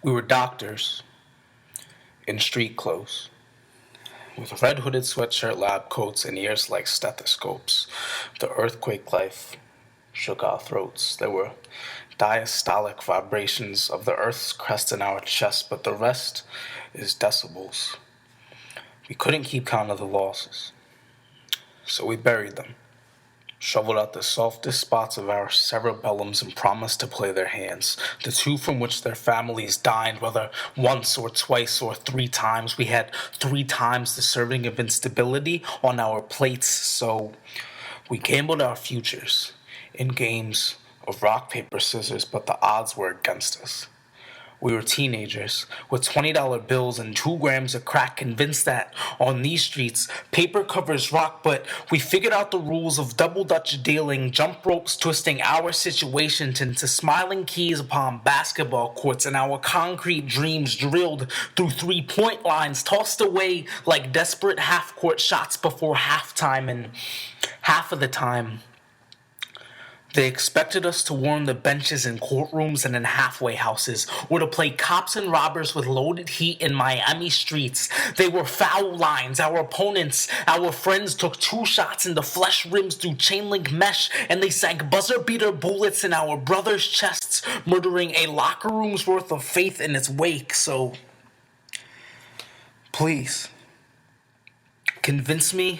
We were doctors in street clothes, with red hooded sweatshirt lab coats and ears like stethoscopes. The earthquake life shook our throats. There were diastolic vibrations of the earth's crest in our chest, but the rest is decibels. We couldn't keep count of the losses, so we buried them, shoveled out the softest spots of our cerebellums and promised to play their hands, the two from which their families dined, whether once or twice or 3 times. We had 3 times the serving of instability on our plates, so we gambled our futures in games of rock, paper, scissors, but the odds were against us. We were teenagers with $20 bills and 2 grams of crack, convinced that on these streets, paper covers rock, but we figured out the rules of double Dutch dealing, jump ropes twisting our situations into smiling keys upon basketball courts, and our concrete dreams drilled through 3-point lines, tossed away like desperate half-court shots before halftime, and half of the time, they expected us to warm the benches in courtrooms and in halfway houses, or to play cops and robbers with loaded heat in Miami streets. They were foul lines. Our opponents, our friends, took 2 shots into flesh rims through chain link mesh, and they sank buzzer beater bullets in our brothers' chests, murdering a locker room's worth of faith in its wake. So, please, convince me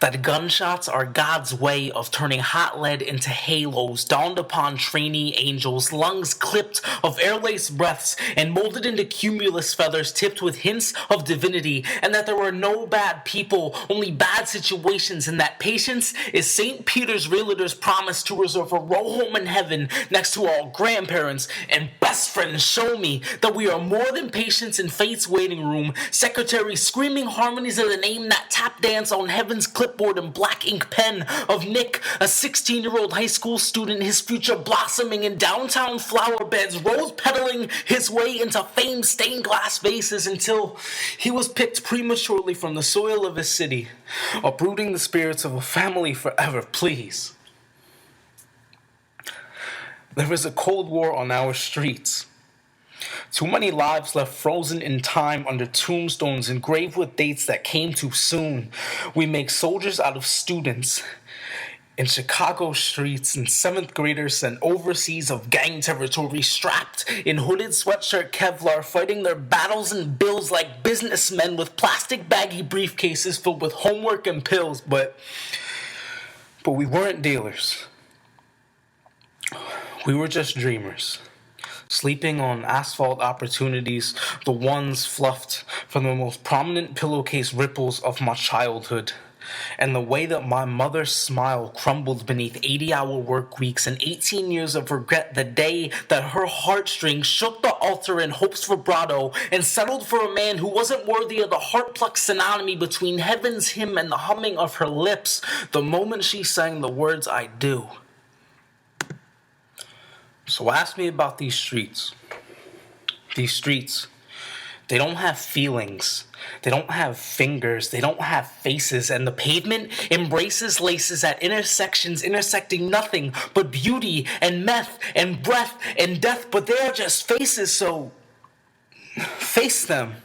that gunshots are God's way of turning hot lead into halos donned upon trainee angels, lungs clipped of air-laced breaths and molded into cumulus feathers tipped with hints of divinity, and that there are no bad people, only bad situations, and that patience is St. Peter's realtor's promise to reserve a row home in heaven next to all grandparents and best friends. Show me that we are more than patients in fate's waiting room, secretaries screaming harmonies of the name that tap dance on heaven's clipboard and black ink pen of Nick, a 16-year-old high school student, his future blossoming in downtown flower beds, rose pedaling his way into famed stained glass vases until he was picked prematurely from the soil of his city, uprooting the spirits of a family forever. Please. There is a Cold War on our streets. Too many lives left frozen in time under tombstones engraved with dates that came too soon. We make soldiers out of students in Chicago streets, and 7th graders sent overseas of gang territory, strapped in hooded sweatshirt Kevlar, fighting their battles and bills like businessmen with plastic baggy briefcases filled with homework and pills. But we weren't dealers. We were just dreamers, sleeping on asphalt opportunities, the ones fluffed from the most prominent pillowcase ripples of my childhood. And the way that my mother's smile crumbled beneath 80-hour work weeks and 18 years of regret, the day that her heartstrings shook the altar in hope's vibrato and settled for a man who wasn't worthy of the heart-plucked synonymy between heaven's hymn and the humming of her lips, the moment she sang the words "I do." So ask me about these streets. These streets, they don't have feelings. They don't have fingers. They don't have faces. And the pavement embraces laces at intersections intersecting nothing but beauty and meth and breath and death. But they are just faces, so face them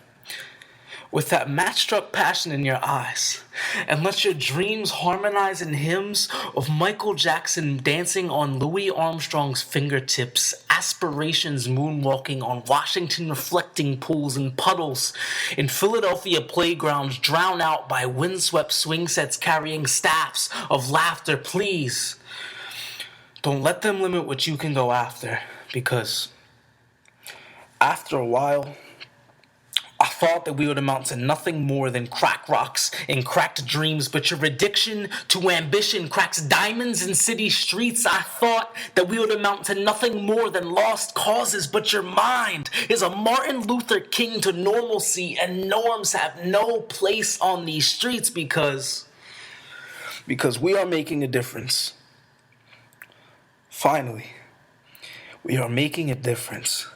with that match-struck passion in your eyes, and let your dreams harmonize in hymns of Michael Jackson dancing on Louis Armstrong's fingertips, aspirations moonwalking on Washington reflecting pools and puddles in Philadelphia playgrounds drowned out by windswept swing sets carrying staffs of laughter. Please, don't let them limit what you can go after, because after a while, I thought that we would amount to nothing more than crack rocks and cracked dreams, but your addiction to ambition cracks diamonds in city streets. I thought that we would amount to nothing more than lost causes, but your mind is a Martin Luther King to normalcy, and norms have no place on these streets because we are making a difference. Finally, we are making a difference.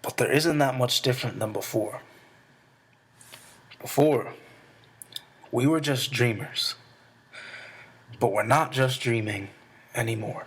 But there isn't that much different than before. Before, we were just dreamers. But we're not just dreaming anymore.